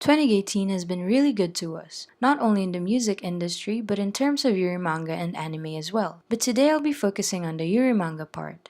2018 has been really good to us, not only in the music industry but in terms of Yuri Manga and anime as well. But today I'll be focusing on the Yuri Manga part.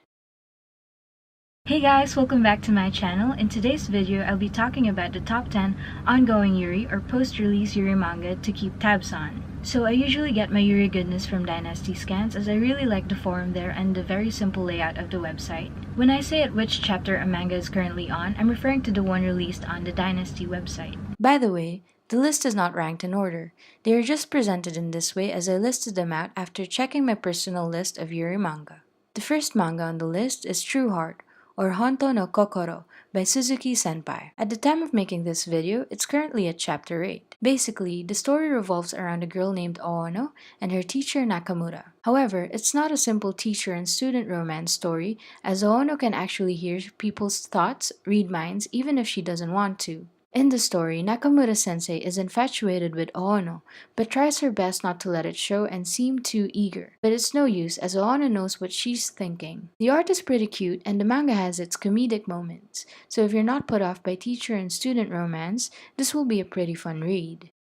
Hey guys, welcome back to my channel. In today's video, I'll be talking about the top 10 ongoing Yuri or post-release Yuri manga to keep tabs on. So I usually get my Yuri goodness from Dynasty-scans as I really like the forum there and the very simple layout of the website. When I say at which chapter a manga is currently on, I'm referring to the one released on the Dynasty website. By the way, the list is not ranked in order. They are just presented in this way as I listed them out after checking my personal list of Yuri manga. The first manga on the list is True Heart, or HONTO no KOKORO by Suzuki Senpai. At the time of making this video, it's currently at chapter 8. Basically, the story revolves around a girl named Oono and her teacher Nakamura. However, it's not a simple teacher and student romance story, as Oono can actually hear people's thoughts, read minds, even if she doesn't want to. In the story, Nakamura-sensei is infatuated with Oono, but tries her best not to let it show and seem too eager. But it's no use, as Oono knows what she's thinking. The art is pretty cute, and the manga has its comedic moments, so if you're not put off by teacher and student romance, this will be a pretty fun read.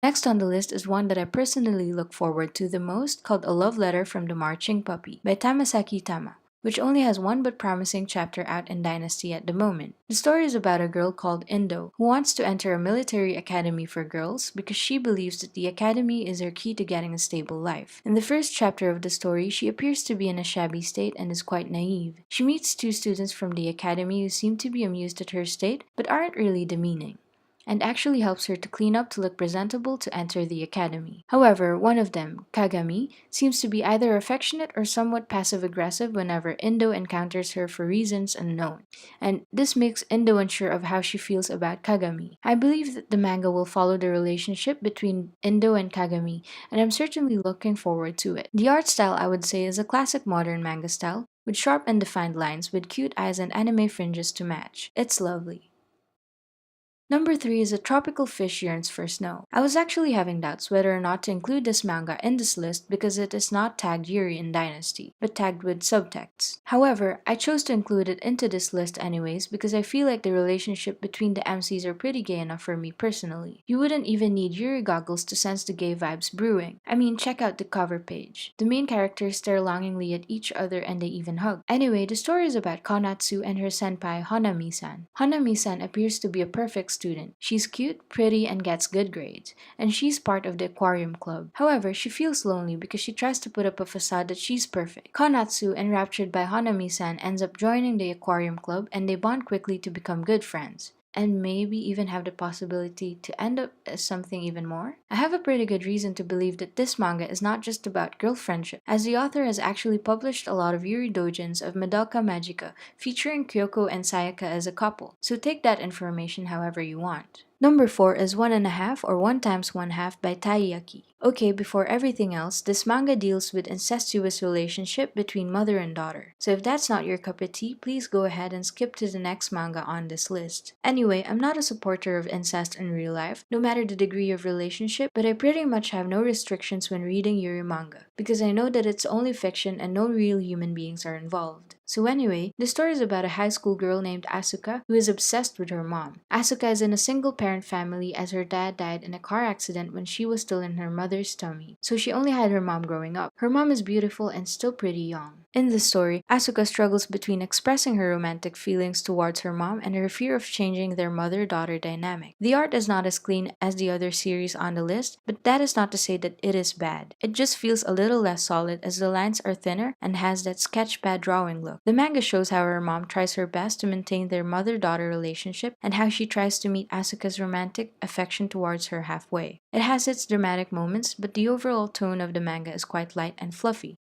Next on the list is one that I personally look forward to the most, called A Love Letter from the Marching Puppy by Tamasaki Tama, which only has one but promising chapter out in Dynasty at the moment. The story is about a girl called Indo who wants to enter a military academy for girls because she believes that the academy is her key to getting a stable life. In the first chapter of the story, she appears to be in a shabby state and is quite naive. She meets two students from the academy who seem to be amused at her state but aren't really demeaning, and actually helps her to clean up to look presentable to enter the academy. However, one of them, Kagami, seems to be either affectionate or somewhat passive-aggressive whenever Indo encounters her for reasons unknown, and this makes Indo unsure of how she feels about Kagami. I believe that the manga will follow the relationship between Indo and Kagami, and I'm certainly looking forward to it. The art style, I would say, is a classic modern manga style, with sharp and defined lines with cute eyes and anime fringes to match. It's lovely. Number 3 is A Tropical Fish Yearns for Snow. I was actually having doubts whether or not to include this manga in this list because it is not tagged Yuri in Dynasty, but tagged with subtext. However, I chose to include it into this list anyways because I feel like the relationship between the MCs are pretty gay enough for me personally. You wouldn't even need Yuri goggles to sense the gay vibes brewing. I mean, check out the cover page. The main characters stare longingly at each other and they even hug. Anyway, the story is about Konatsu and her senpai Hanami-san. Hanami-san appears to be a perfect student. She's cute, pretty, and gets good grades, and she's part of the aquarium club. However, she feels lonely because she tries to put up a facade that she's perfect. Konatsu, enraptured by Hanami-san, ends up joining the aquarium club and they bond quickly to become good friends, and maybe even have the possibility to end up as something even more. I have a pretty good reason to believe that this manga is not just about girl friendship, as the author has actually published a lot of Yuri doujins of Madoka Magica featuring Kyoko and Sayaka as a couple, so take that information however you want. Number 4 is 1.5 or 1 times 1/2 by Taiyaki. Okay, before everything else, this manga deals with incestuous relationship between mother and daughter. So if that's not your cup of tea, please go ahead and skip to the next manga on this list. Anyway, I'm not a supporter of incest in real life, no matter the degree of relationship, but I pretty much have no restrictions when reading Yuri manga, because I know that it's only fiction and no real human beings are involved. So anyway, the story is about a high school girl named Asuka who is obsessed with her mom. Asuka is in a single-parent family as her dad died in a car accident when she was still in her mother's tummy, so she only had her mom growing up. Her mom is beautiful and still pretty young. In the story, Asuka struggles between expressing her romantic feelings towards her mom and her fear of changing their mother-daughter dynamic. The art is not as clean as the other series on the list, but that is not to say that it is bad. It just feels a little less solid as the lines are thinner and has that sketchpad drawing look. The manga shows how her mom tries her best to maintain their mother-daughter relationship and how she tries to meet Asuka's romantic affection towards her halfway. It has its dramatic moments, but the overall tone of the manga is quite light and fluffy.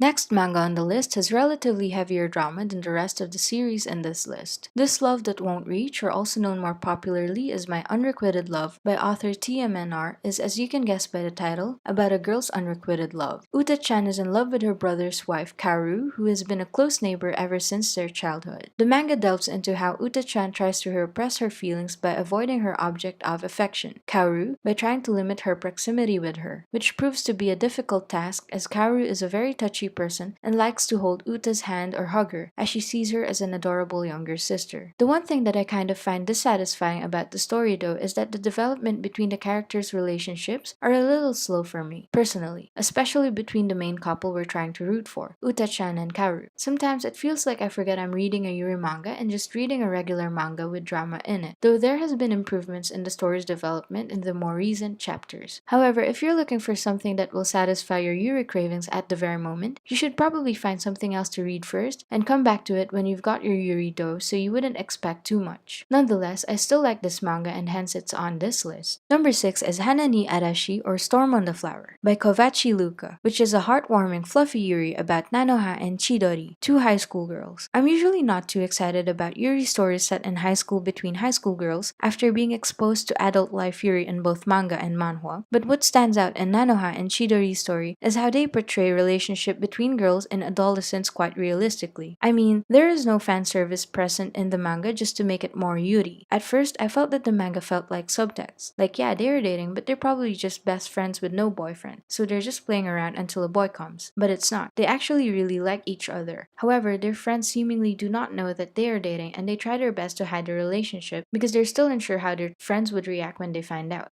Next manga on the list has relatively heavier drama than the rest of the series in this list. This Love That Won't Reach, or also known more popularly as My Unrequited Love by author TMNR, is, as you can guess by the title, about a girl's unrequited love. Uta-chan is in love with her brother's wife Kaoru, who has been a close neighbor ever since their childhood. The manga delves into how Uta-chan tries to repress her feelings by avoiding her object of affection, Kaoru, by trying to limit her proximity with her, which proves to be a difficult task as Kaoru is a very touchy mushy person and likes to hold Uta's hand or hug her, as she sees her as an adorable younger sister. The one thing that I kind of find dissatisfying about the story though is that the development between the characters' relationships are a little slow for me, personally, especially between the main couple we're trying to root for, Uta-chan and Kaoru. Sometimes it feels like I forget I'm reading a Yuri manga and just reading a regular manga with drama in it, though there has been improvements in the story's development in the more recent chapters. However, if you're looking for something that will satisfy your Yuri cravings at the very moment, you should probably find something else to read first and come back to it when you've got your Yuri dose so you wouldn't expect too much. Nonetheless, I still like this manga and hence it's on this list. Number 6 is HANA NI ARASHI or Storm on the Flower by Kovachi Luka, which is a heartwarming fluffy Yuri about Nanoha and Chidori, two high school girls. I'm usually not too excited about Yuri stories set in high school between high school girls after being exposed to adult life Yuri in both manga and manhwa, but what stands out in Nanoha and Chidori's story is how they portray relationship between girls and adolescents quite realistically. I mean, there is no fan service present in the manga just to make it more Yuri. At first, I felt that the manga felt like subtext. Like, yeah, they're dating, but they're probably just best friends with no boyfriend, so they're just playing around until a boy comes. But it's not. They actually really like each other. However, their friends seemingly do not know that they are dating and they try their best to hide the relationship because they're still unsure how their friends would react when they find out.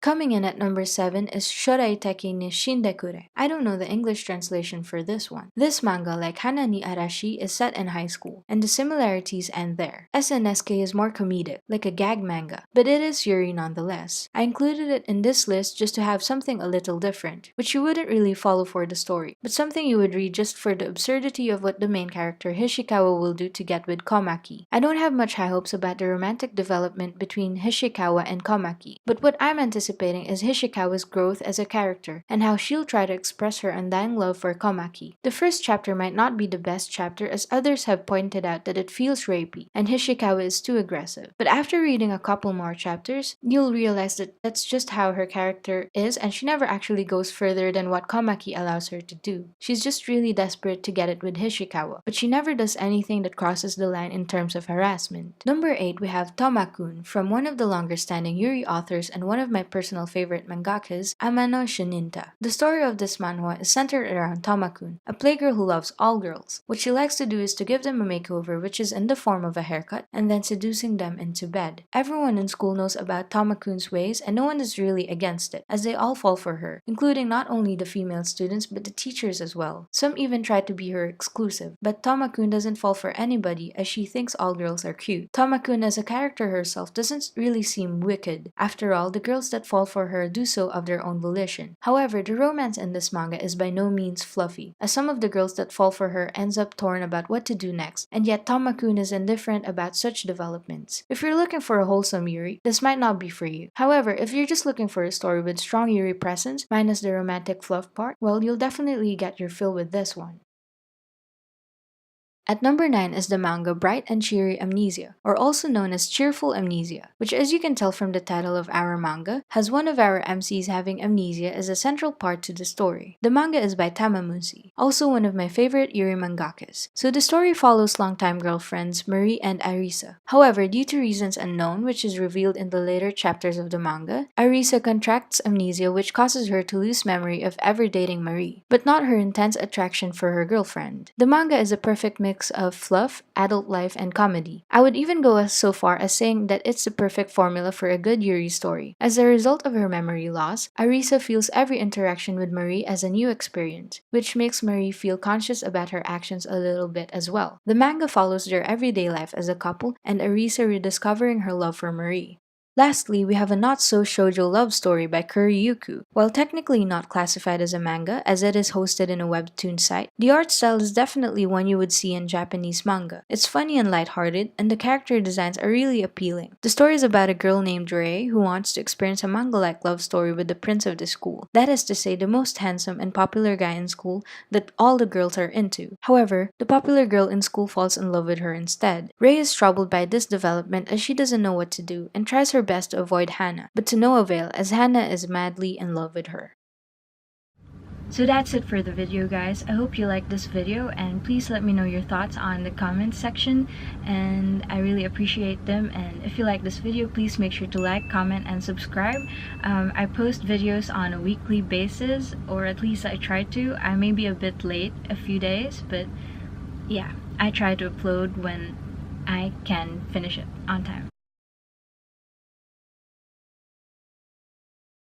Coming in at number 7 is SHOURAITEKI ni SHINDE KURE. I don't know the English translation for this one. This manga, like HANA NI ARASHI, is set in high school, and the similarities end there. SNSD is more comedic, like a gag manga, but it is Yuri nonetheless. I included it in this list just to have something a little different, which you wouldn't really follow for the story, but something you would read just for the absurdity of what the main character Hishikawa will do to get with Komaki. I don't have much high hopes about the romantic development between Hishikawa and Komaki, but what I'm anticipating is Hishikawa's growth as a character, and how she'll try to express her undying love for Komaki. The first chapter might not be the best chapter as others have pointed out that it feels rapey, and Hishikawa is too aggressive. But after reading a couple more chapters, you'll realize that that's just how her character is and she never actually goes further than what Komaki allows her to do. She's just really desperate to get it with Hishikawa, but she never does anything that crosses the line in terms of harassment. Number 8, we have TOUMA-KUN from one of the longer standing Yuri authors and one of my personal favorite mangakas, Amano Shininta. The story of this manhwa is centered around TOUMA-KUN, a playgirl who loves all girls. What she likes to do is to give them a makeover, which is in the form of a haircut, and then seducing them into bed. Everyone in school knows about TOUMA-KUN's ways and no one is really against it, as they all fall for her, including not only the female students but the teachers as well. Some even try to be her exclusive, but TOUMA-KUN doesn't fall for anybody as she thinks all girls are cute. TOUMA-KUN as a character herself doesn't really seem wicked. After all, the girls that fall for her do so of their own volition. However, the romance in this manga is by no means fluffy, as some of the girls that fall for her ends up torn about what to do next, and yet TOUMA-KUN is indifferent about such developments. If you're looking for a wholesome Yuri, this might not be for you. However, if you're just looking for a story with strong Yuri presence, minus the romantic fluff part, well, you'll definitely get your fill with this one. At number 9 is the manga Bright and Cheery Amnesia, or also known as Cheerful Amnesia, which, as you can tell from the title of our manga, has one of our MCs having amnesia as a central part to the story. The manga is by Tamamushi, also one of my favorite Yuri mangakas. So the story follows longtime girlfriends Marie and Arisa. However, due to reasons unknown, which is revealed in the later chapters of the manga, Arisa contracts amnesia, which causes her to lose memory of ever dating Marie, but not her intense attraction for her girlfriend. The manga is a perfect mix of fluff, adult life, and comedy. I would even go so far as saying that it's the perfect formula for a good Yuri story. As a result of her memory loss, Arisa feels every interaction with Marie as a new experience, which makes Marie feel conscious about her actions a little bit as well. The manga follows their everyday life as a couple and Arisa rediscovering her love for Marie. Lastly, we have a not-so-shoujo love story by KURE. While technically not classified as a manga, as it is hosted in a webtoon site, the art style is definitely one you would see in Japanese manga. It's funny and lighthearted, and the character designs are really appealing. The story is about a girl named Rei who wants to experience a manga-like love story with the prince of the school. That is to say, the most handsome and popular guy in school that all the girls are into. However, the popular girl in school falls in love with her instead. Rei is troubled by this development as she doesn't know what to do, and tries her best to avoid Hana, but to no avail as Hana is madly in love with her. So that's it for the video, guys. I hope you liked this video, and please let me know your thoughts on the comments section, and I really appreciate them. And if you like this video, please make sure to like, comment, and subscribe. I post videos on a weekly basis, or at least I try to. I may be a bit late a few days, but yeah, I try to upload when I can finish it on time.